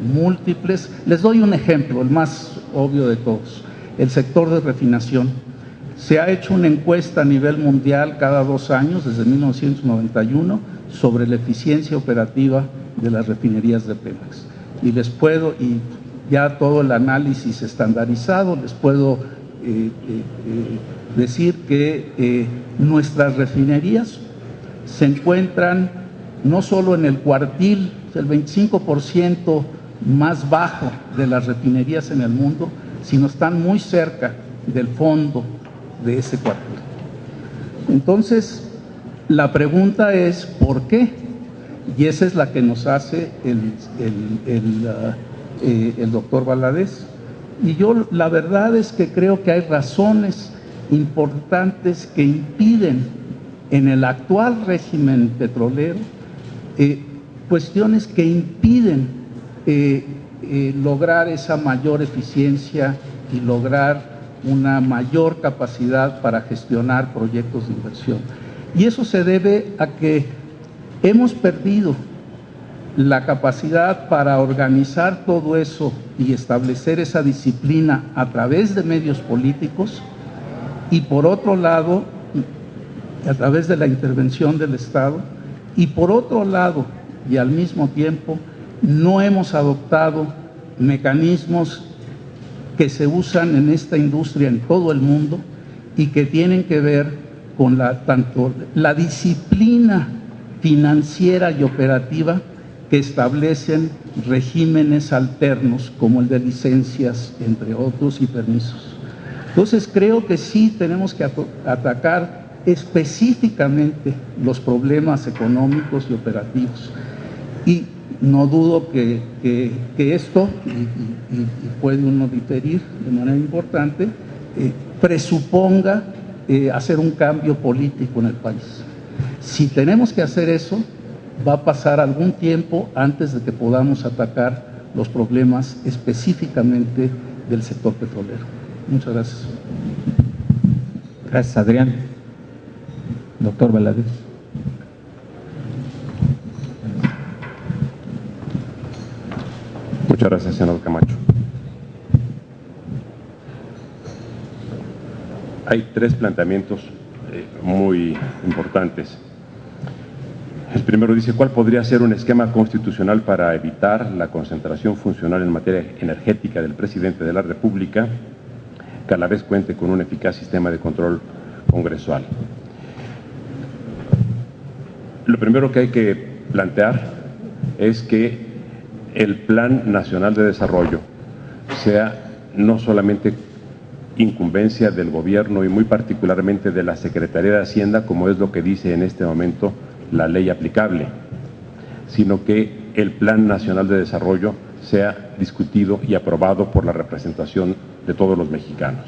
múltiples. Les doy un ejemplo, el más obvio de todos, el sector de refinación. Se ha hecho una encuesta a nivel mundial cada 2 años, desde 1991, sobre la eficiencia operativa de las refinerías de Pemex. Y ya todo el análisis estandarizado, les puedo decir que nuestras refinerías se encuentran no solo en el cuartil, el 25% más bajo de las refinerías en el mundo, sino están muy cerca del fondo de ese cuartil. Entonces, la pregunta es ¿por qué? Y esa es la que nos hace el doctor Valadez. Y yo la verdad es que creo que hay razones importantes que impiden en el actual régimen petrolero, cuestiones que impiden lograr esa mayor eficiencia y lograr una mayor capacidad para gestionar proyectos de inversión. Y eso se debe a que hemos perdido la capacidad para organizar todo eso y establecer esa disciplina a través de medios políticos y, por otro lado, a través de la intervención del Estado, y por otro lado y al mismo tiempo no hemos adoptado mecanismos que se usan en esta industria en todo el mundo y que tienen que ver con tanto la disciplina financiera y operativa que establecen regímenes alternos como el de licencias, entre otros, y permisos. Entonces creo que sí tenemos que atacar específicamente los problemas económicos y operativos. Y no dudo que esto, y puede uno diferir de manera importante, presuponga hacer un cambio político en el país. Si tenemos que hacer eso, va a pasar algún tiempo antes de que podamos atacar los problemas específicamente del sector petrolero. Muchas gracias. Gracias, Adrián. Doctor Valadez. Muchas gracias, senador Camacho. Hay 3 planteamientos muy importantes. El primero dice, ¿cuál podría ser un esquema constitucional para evitar la concentración funcional en materia energética del presidente de la República, que a la vez cuente con un eficaz sistema de control congresual? Lo primero que hay que plantear es que el Plan Nacional de Desarrollo sea no solamente incumbencia del gobierno y muy particularmente de la Secretaría de Hacienda, como es lo que dice en este momento la ley aplicable, sino que el Plan Nacional de Desarrollo sea discutido y aprobado por la representación de todos los mexicanos.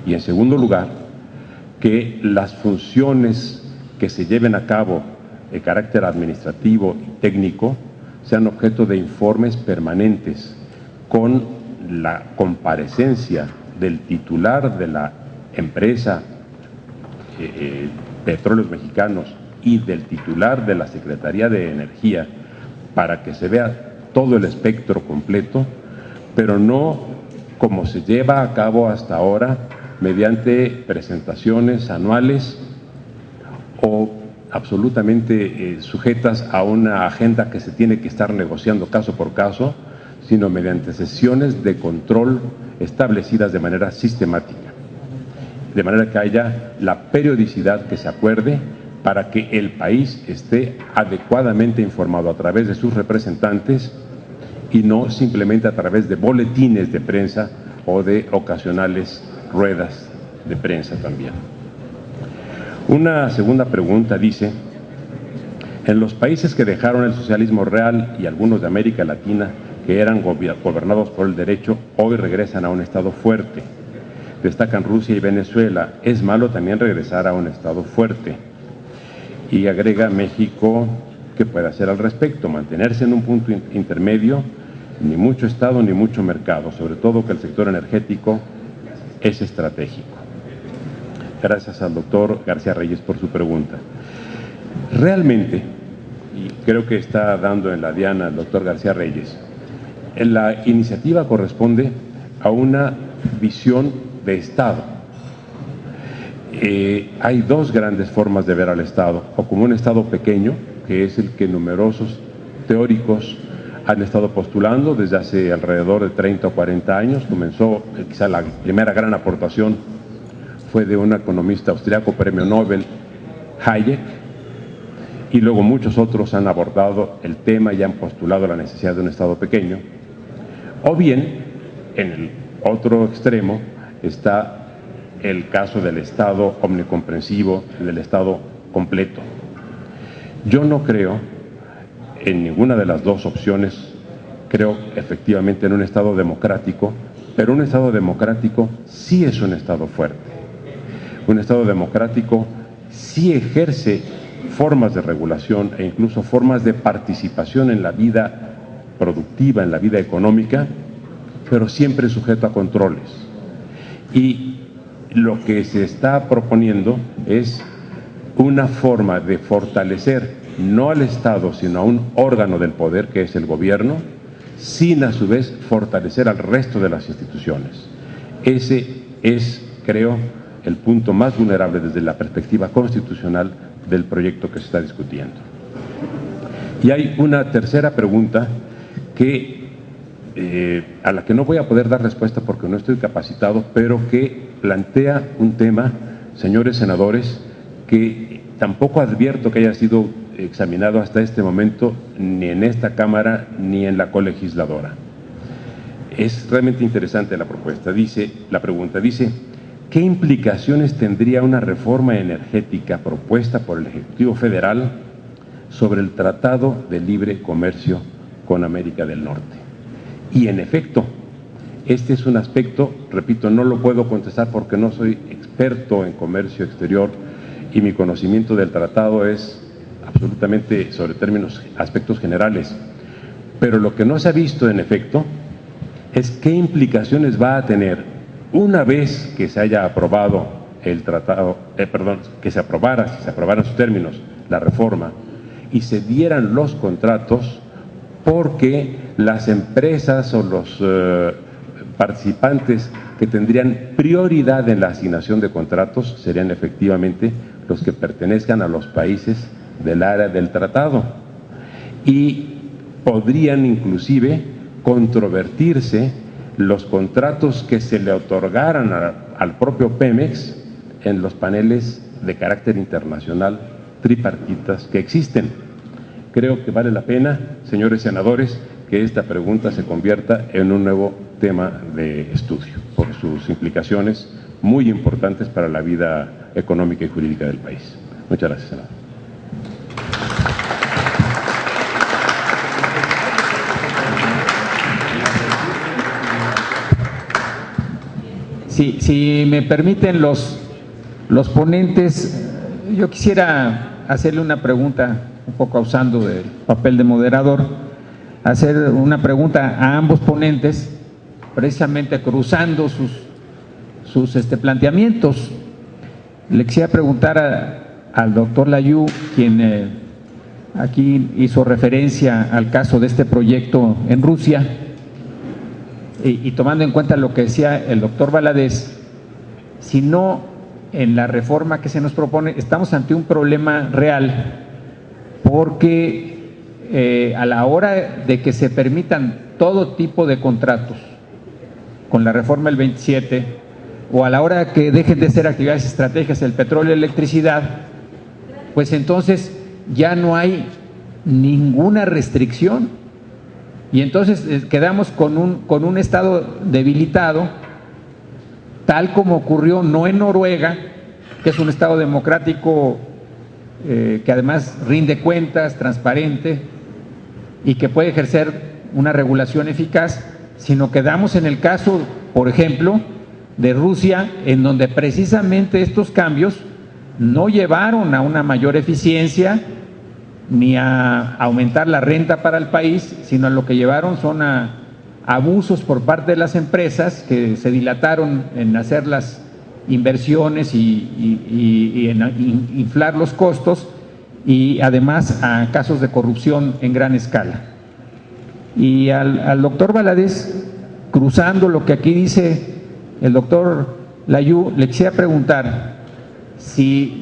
Y en segundo lugar, que las funciones que se lleven a cabo de carácter administrativo y técnico sean objeto de informes permanentes con la comparecencia del titular de la empresa Petróleos Mexicanos y del titular de la Secretaría de Energía, para que se vea todo el espectro completo, pero no como se lleva a cabo hasta ahora mediante presentaciones anuales o absolutamente sujetas a una agenda que se tiene que estar negociando caso por caso, sino mediante sesiones de control establecidas de manera sistemática, de manera que haya la periodicidad que se acuerde para que el país esté adecuadamente informado a través de sus representantes y no simplemente a través de boletines de prensa o de ocasionales ruedas de prensa también. Una segunda pregunta dice, en los países que dejaron el socialismo real y algunos de América Latina que eran gobernados por el derecho, hoy regresan a un Estado fuerte. Destacan Rusia y Venezuela. ¿Es malo también regresar a un Estado fuerte? Y agrega México, ¿qué puede hacer al respecto? Mantenerse en un punto intermedio, ni mucho Estado ni mucho mercado, sobre todo que el sector energético es estratégico. Gracias al doctor García Reyes por su pregunta. Realmente, y creo que está dando en la diana el doctor García Reyes, la iniciativa corresponde a una visión de Estado. Hay dos grandes formas de ver al Estado, o como un Estado pequeño, que es el que numerosos teóricos han estado postulando desde hace alrededor de 30 o 40 años. Comenzó, quizá la primera gran aportación fue de un economista austriaco, premio Nobel, Hayek, y luego muchos otros han abordado el tema y han postulado la necesidad de un Estado pequeño. O bien, en el otro extremo está el caso del Estado omnicomprensivo, del Estado completo. Yo no creo en ninguna de las dos opciones, creo efectivamente en un Estado democrático, pero un Estado democrático sí es un Estado fuerte. Un Estado democrático sí ejerce formas de regulación e incluso formas de participación en la vida productiva, en la vida económica, pero siempre sujeto a controles. Y lo que se está proponiendo es una forma de fortalecer no al Estado, sino a un órgano del poder, que es el gobierno, sin a su vez fortalecer al resto de las instituciones. Ese es, creo, el punto más vulnerable desde la perspectiva constitucional del proyecto que se está discutiendo. Y hay una tercera pregunta que, a la que no voy a poder dar respuesta porque no estoy capacitado, pero que plantea un tema, señores senadores, que tampoco advierto que haya sido examinado hasta este momento ni en esta Cámara ni en la colegisladora. Es realmente interesante la propuesta. La pregunta dice, ¿qué implicaciones tendría una reforma energética propuesta por el Ejecutivo Federal sobre el Tratado de Libre Comercio con América del Norte? Y en efecto, este es un aspecto, repito, no lo puedo contestar porque no soy experto en comercio exterior y mi conocimiento del tratado es absolutamente sobre aspectos generales. Pero lo que no se ha visto en efecto es qué implicaciones va a tener una vez que se haya aprobado el tratado, que se aprobara, si se aprobaran sus términos, la reforma, y se dieran los contratos, porque las empresas o los participantes que tendrían prioridad en la asignación de contratos serían efectivamente los que pertenezcan a los países del área del tratado, y podrían inclusive controvertirse los contratos que se le otorgaran al propio Pemex en los paneles de carácter internacional tripartitas que existen. Creo que vale la pena, señores senadores, que esta pregunta se convierta en un nuevo tema de estudio por sus implicaciones muy importantes para la vida económica y jurídica del país. Muchas gracias, senador. Si me permiten los ponentes, yo quisiera hacerle una pregunta, un poco usando del papel de moderador, hacer una pregunta a ambos ponentes, precisamente cruzando sus planteamientos. Le quisiera preguntar al doctor Layú, quien aquí hizo referencia al caso de este proyecto en Rusia, y tomando en cuenta lo que decía el doctor Valadez, si no, en la reforma que se nos propone estamos ante un problema real, porque a la hora de que se permitan todo tipo de contratos con la reforma del 27, o a la hora que dejen de ser actividades estratégicas el petróleo y la electricidad, pues entonces ya no hay ninguna restricción. Y entonces quedamos con un Estado debilitado, tal como ocurrió no en Noruega, que es un Estado democrático que además rinde cuentas, transparente y que puede ejercer una regulación eficaz, sino quedamos en el caso, por ejemplo, de Rusia, en donde precisamente estos cambios no llevaron a una mayor eficiencia ni a aumentar la renta para el país, sino a lo que llevaron son a abusos por parte de las empresas que se dilataron en hacer las inversiones y en inflar los costos, y además a casos de corrupción en gran escala. Y al doctor Valadez, cruzando lo que aquí dice el doctor Layú, le quisiera preguntar si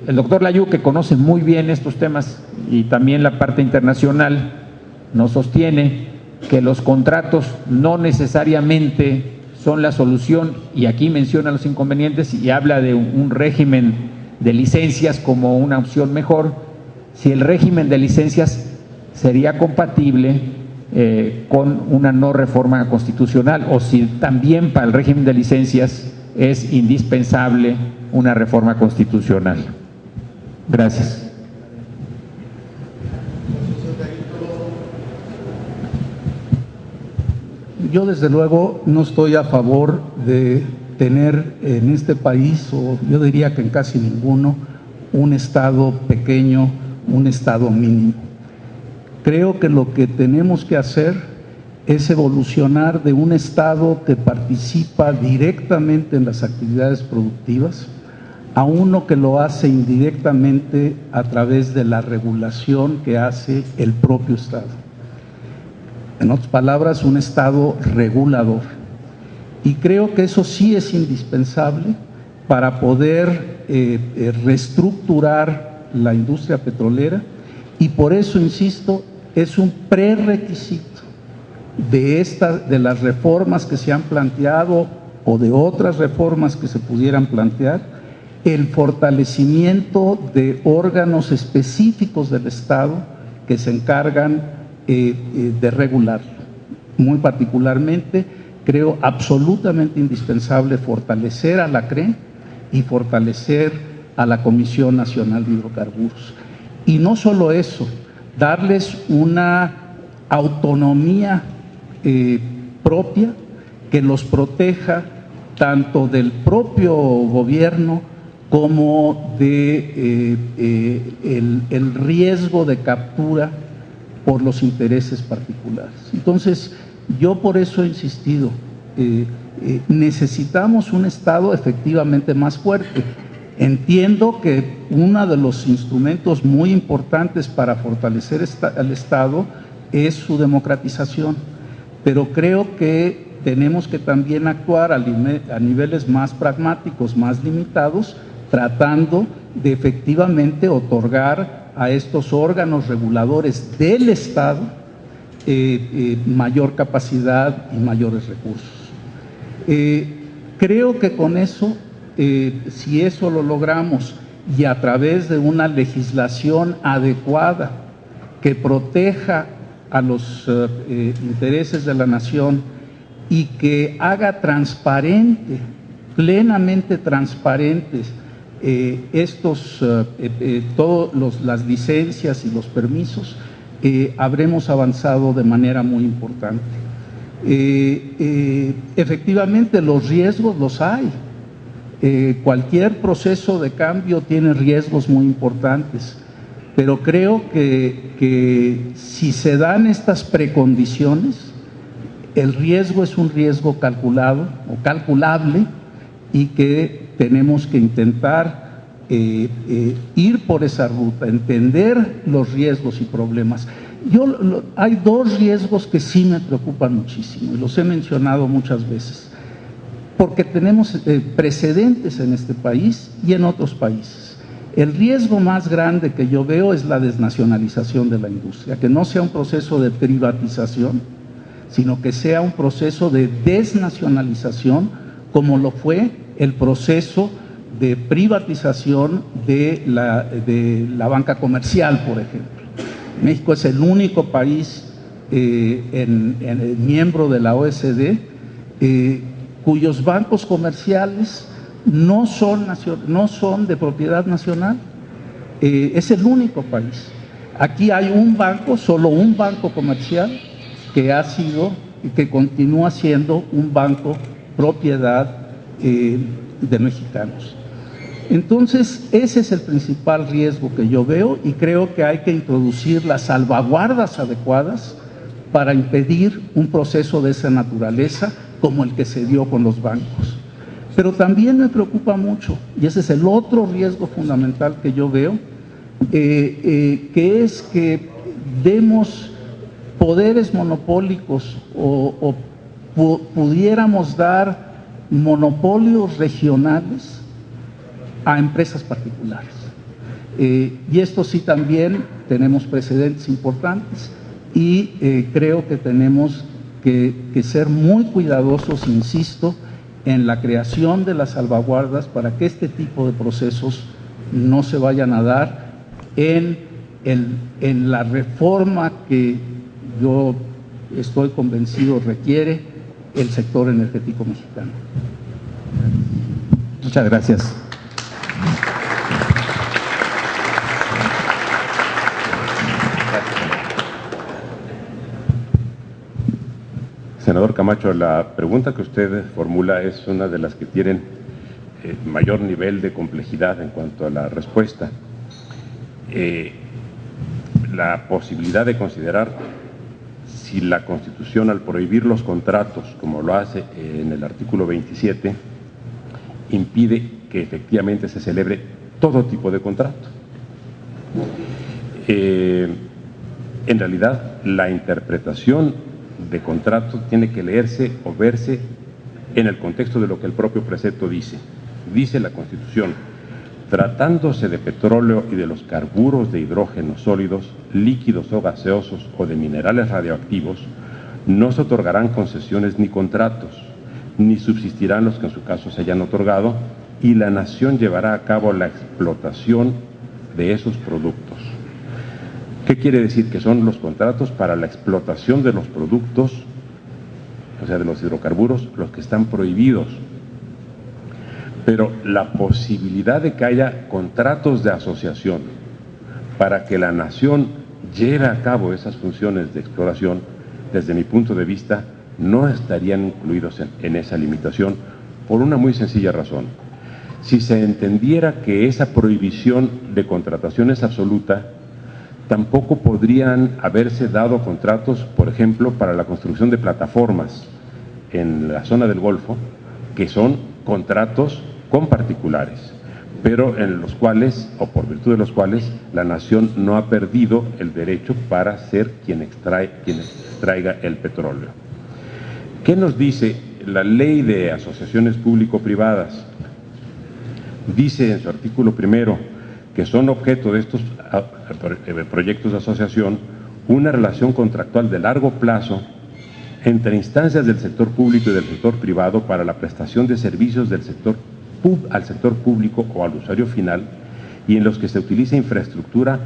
el doctor Layú, que conoce muy bien estos temas y también la parte internacional, nos sostiene que los contratos no necesariamente son la solución, y aquí menciona los inconvenientes y habla de un régimen de licencias como una opción mejor. Si el régimen de licencias sería compatible con una no reforma constitucional, o si también para el régimen de licencias es indispensable una reforma constitucional. Gracias. Yo desde luego no estoy a favor de tener en este país, o yo diría que en casi ninguno, un Estado pequeño, un Estado mínimo. Creo que lo que tenemos que hacer es evolucionar de un Estado que participa directamente en las actividades productivas a uno que lo hace indirectamente a través de la regulación que hace el propio Estado. En otras palabras, un Estado regulador. Y creo que eso sí es indispensable para poder reestructurar la industria petrolera, y por eso, insisto, es un prerequisito de las reformas que se han planteado o de otras reformas que se pudieran plantear, el fortalecimiento de órganos específicos del Estado que se encargan de regular. Muy particularmente, creo absolutamente indispensable fortalecer a la CRE y fortalecer a la Comisión Nacional de Hidrocarburos. Y no solo eso, darles una autonomía propia que los proteja tanto del propio gobierno como de el riesgo de captura por los intereses particulares. Entonces, yo por eso he insistido, necesitamos un Estado efectivamente más fuerte. Entiendo que uno de los instrumentos muy importantes para fortalecer al Estado es su democratización, pero creo que tenemos que también actuar a niveles más pragmáticos, más limitados, tratando de efectivamente otorgar a estos órganos reguladores del Estado mayor capacidad y mayores recursos. Creo que con eso, si eso lo logramos y a través de una legislación adecuada que proteja a los intereses de la nación y que haga transparente, plenamente transparentes todas las licencias y los permisos, habremos avanzado de manera muy importante. Efectivamente, los riesgos los hay. Cualquier proceso de cambio tiene riesgos muy importantes, pero creo que si se dan estas precondiciones, el riesgo es un riesgo calculado o calculable, y que tenemos que intentar ir por esa ruta, entender los riesgos y problemas. Hay dos riesgos que sí me preocupan muchísimo, y los he mencionado muchas veces, porque tenemos precedentes en este país y en otros países. El riesgo más grande que yo veo es la desnacionalización de la industria, que no sea un proceso de privatización, sino que sea un proceso de desnacionalización, como lo fue el proceso de privatización de la banca comercial, por ejemplo. México es el único país miembro de la OECD cuyos bancos comerciales no son de propiedad nacional. Es el único país. Aquí hay solo un banco comercial que ha sido y que continúa siendo un banco propiedad de mexicanos. Entonces, ese es el principal riesgo que yo veo, y creo que hay que introducir las salvaguardas adecuadas para impedir un proceso de esa naturaleza como el que se dio con los bancos. Pero también me preocupa mucho, y ese es el otro riesgo fundamental que yo veo, que es que demos poderes monopólicos o pudiéramos dar monopolios regionales a empresas particulares. Y esto sí también tenemos precedentes importantes y creo que tenemos que ser muy cuidadosos, insisto, en la creación de las salvaguardas para que este tipo de procesos no se vayan a dar en la reforma que yo estoy convencido requiere el sector energético mexicano. Muchas gracias. Senador Camacho, la pregunta que usted formula es una de las que tienen mayor nivel de complejidad en cuanto a la respuesta. La posibilidad de considerar si la Constitución, al prohibir los contratos, como lo hace en el artículo 27, impide que efectivamente se celebre todo tipo de contrato. En realidad, la interpretación de contrato tiene que leerse o verse en el contexto de lo que el propio precepto dice. Dice la Constitución: tratándose de petróleo y de los carburos de hidrógeno sólidos, líquidos o gaseosos o de minerales radioactivos, no se otorgarán concesiones ni contratos, ni subsistirán los que en su caso se hayan otorgado, y la nación llevará a cabo la explotación de esos productos. ¿Qué quiere decir? Que son los contratos para la explotación de los productos, o sea, de los hidrocarburos, los que están prohibidos. Pero la posibilidad de que haya contratos de asociación para que la nación lleve a cabo esas funciones de exploración, desde mi punto de vista, no estarían incluidos en esa limitación, por una muy sencilla razón. Si se entendiera que esa prohibición de contratación es absoluta, tampoco podrían haberse dado contratos, por ejemplo, para la construcción de plataformas en la zona del Golfo, que son contratos con particulares, pero en los cuales, o por virtud de los cuales, la nación no ha perdido el derecho para ser quien extraiga el petróleo. ¿Qué nos dice la Ley de Asociaciones Público-Privadas? Dice en su artículo primero que son objeto de estos proyectos de asociación una relación contractual de largo plazo entre instancias del sector público y del sector privado para la prestación de servicios del sector al sector público o al usuario final, y en los que se utiliza infraestructura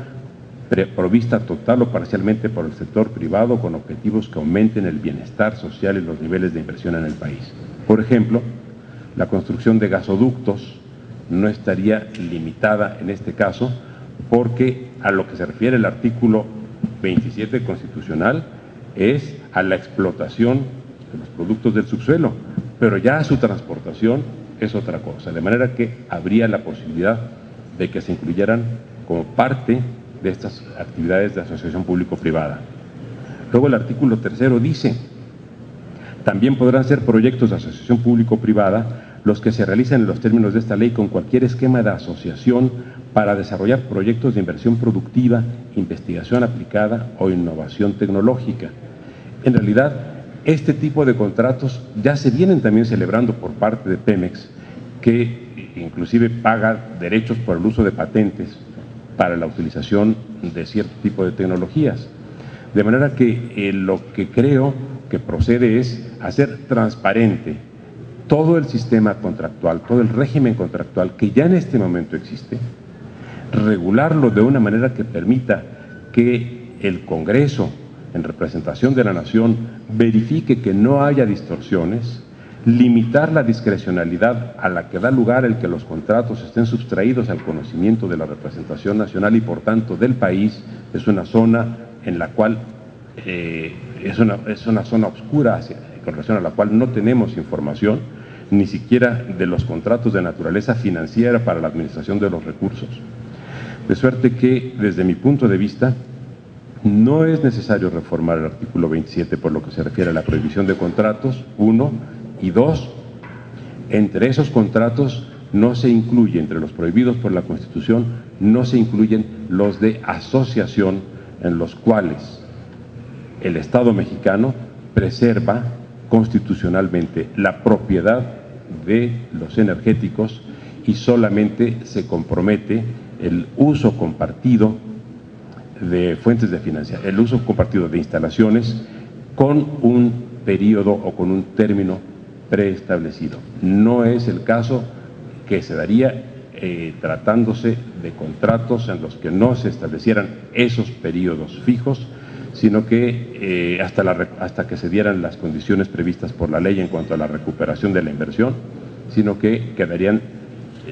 provista total o parcialmente por el sector privado con objetivos que aumenten el bienestar social y los niveles de inversión en el país. Por ejemplo, la construcción de gasoductos no estaría limitada en este caso, porque a lo que se refiere el artículo 27 constitucional es a la explotación de los productos del subsuelo, pero ya a su transportación es otra cosa, de manera que habría la posibilidad de que se incluyeran como parte de estas actividades de asociación público-privada. Luego el artículo tercero dice: también podrán ser proyectos de asociación público-privada los que se realicen en los términos de esta ley con cualquier esquema de asociación para desarrollar proyectos de inversión productiva, investigación aplicada o innovación tecnológica. En realidad, este tipo de contratos ya se vienen también celebrando por parte de Pemex, que inclusive paga derechos por el uso de patentes para la utilización de cierto tipo de tecnologías. De manera que lo que creo que procede es hacer transparente todo el sistema contractual, todo el régimen contractual que ya en este momento existe, regularlo de una manera que permita que el Congreso, en representación de la nación, verifique que no haya distorsiones, limitar la discrecionalidad a la que da lugar el que los contratos estén sustraídos al conocimiento de la representación nacional y por tanto del país. Es una zona en la cual es una zona oscura con relación a la cual no tenemos información, ni siquiera de los contratos de naturaleza financiera para la administración de los recursos. De suerte que, desde mi punto de vista, no es necesario reformar el artículo 27 por lo que se refiere a la prohibición de contratos, 1, y 2, entre esos contratos no se incluye, entre los prohibidos por la Constitución, no se incluyen los de asociación en los cuales el Estado mexicano preserva constitucionalmente la propiedad de los energéticos y solamente se compromete el uso compartido de fuentes de financiación, el uso compartido de instalaciones con un periodo o con un término preestablecido. No es el caso que se daría tratándose de contratos en los que no se establecieran esos periodos fijos, sino que hasta que se dieran las condiciones previstas por la ley en cuanto a la recuperación de la inversión, sino que quedarían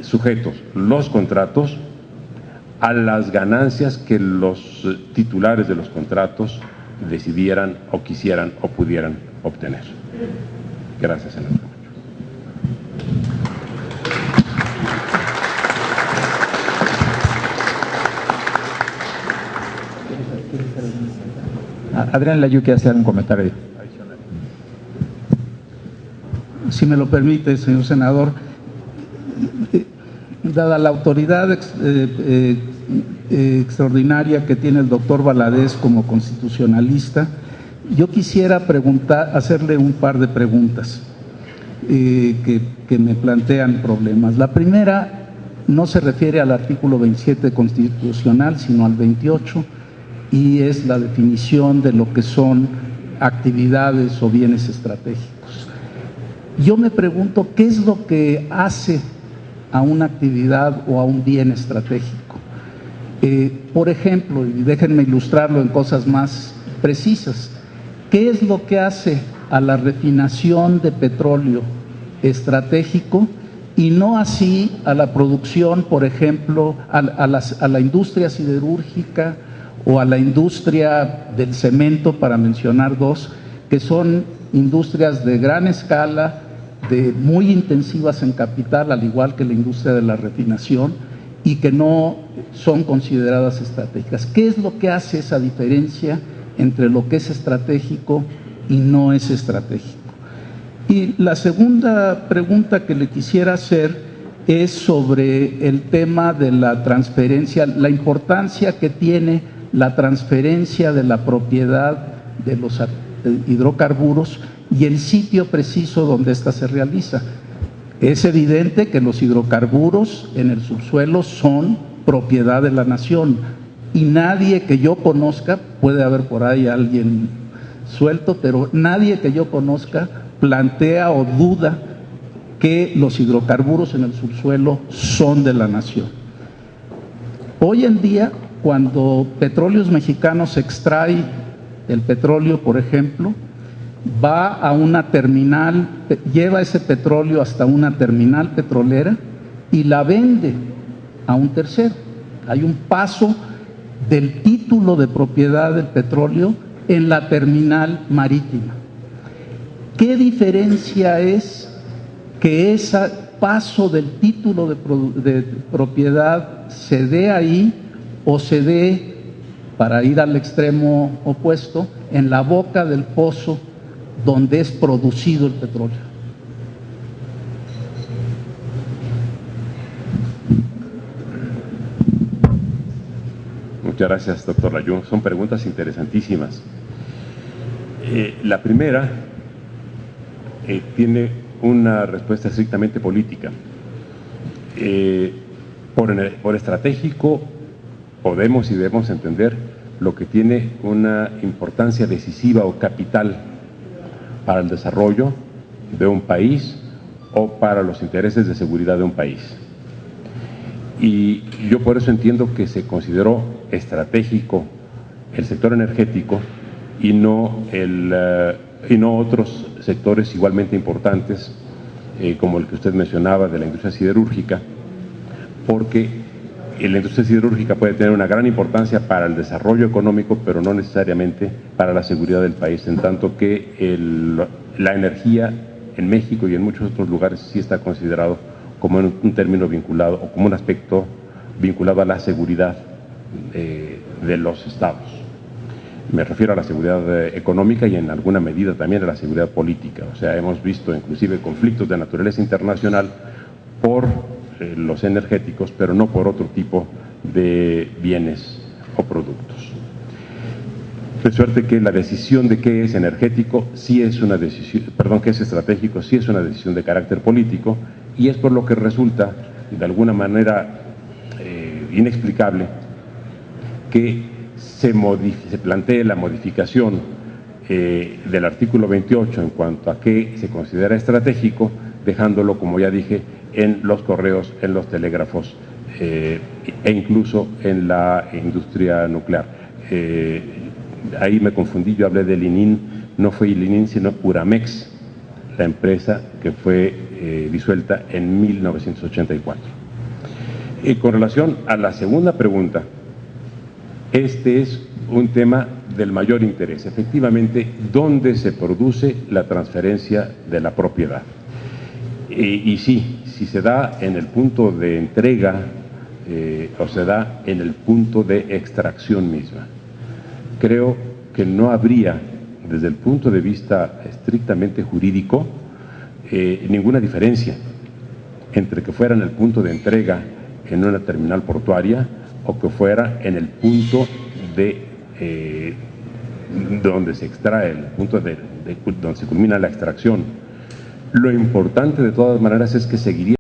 sujetos los contratos a las ganancias que los titulares de los contratos decidieran o quisieran o pudieran obtener. Gracias, senador. Adrián Layú quiere hacer un comentario adicional. Si me lo permite, señor senador, dada la autoridad extraordinaria que tiene el doctor Valadez como constitucionalista, yo quisiera hacerle un par de preguntas que me plantean problemas. La primera no se refiere al artículo 27 constitucional, sino al 28, y es la definición de lo que son actividades o bienes estratégicos. Yo me pregunto, ¿qué es lo que hace a una actividad o a un bien estratégico? Por ejemplo, y déjenme ilustrarlo en cosas más precisas, ¿qué es lo que hace a la refinación de petróleo estratégico y no así a la producción, por ejemplo, a la industria siderúrgica o a la industria del cemento, para mencionar dos, que son industrias de gran escala, muy intensivas en capital, al igual que la industria de la refinación, y que no son consideradas estratégicas? ¿Qué es lo que hace esa diferencia entre lo que es estratégico y no es estratégico? Y la segunda pregunta que le quisiera hacer es sobre el tema de la transferencia, la importancia que tiene la transferencia de la propiedad de los hidrocarburos y el sitio preciso donde ésta se realiza. Es evidente que los hidrocarburos en el subsuelo son propiedad de la nación y nadie que yo conozca, puede haber por ahí alguien suelto, pero nadie que yo conozca plantea o duda que los hidrocarburos en el subsuelo son de la nación. Hoy en día, cuando Petróleos Mexicanos extrae el petróleo, por ejemplo, va a una terminal, lleva ese petróleo hasta una terminal petrolera y la vende a un tercero. Hay un paso del título de propiedad del petróleo en la terminal marítima. ¿Qué diferencia es que ese paso del título de propiedad se dé ahí o se dé, para ir al extremo opuesto, en la boca del pozo donde es producido el petróleo? Muchas gracias, doctor Layún. Son preguntas interesantísimas. La primera tiene una respuesta estrictamente política. Por estratégico podemos y debemos entender lo que tiene una importancia decisiva o capital para el desarrollo de un país o para los intereses de seguridad de un país. Y yo por eso entiendo que se consideró estratégico el sector energético y no otros sectores igualmente importantes, como el que usted mencionaba de la industria siderúrgica, porque la industria siderúrgica puede tener una gran importancia para el desarrollo económico, pero no necesariamente para la seguridad del país, en tanto que la energía en México y en muchos otros lugares sí está considerado como un término vinculado o como un aspecto vinculado a la seguridad de los estados. Me refiero a la seguridad económica y en alguna medida también a la seguridad política. O sea, hemos visto inclusive conflictos de naturaleza internacional por los energéticos, pero no por otro tipo de bienes o productos. De suerte que la decisión de qué es energético sí es una decisión, perdón, qué es estratégico sí es una decisión de carácter político, y es por lo que resulta de alguna manera inexplicable que se plantee la modificación del artículo 28 en cuanto a qué se considera estratégico, dejándolo, como ya dije, en los correos, en los telégrafos e incluso en la industria nuclear. Ahí me confundí, yo hablé de Linin, no fue Linin sino Uramex, la empresa que fue disuelta en 1984. Y con relación a la segunda pregunta, este es un tema del mayor interés. Efectivamente, ¿dónde se produce la transferencia de la propiedad? Y sí, si se da en el punto de entrega o se da en el punto de extracción misma. Creo que no habría, desde el punto de vista estrictamente jurídico, ninguna diferencia entre que fuera en el punto de entrega en una terminal portuaria o que fuera en el punto de donde se extrae, el punto donde se culmina la extracción. Lo importante de todas maneras es que seguiría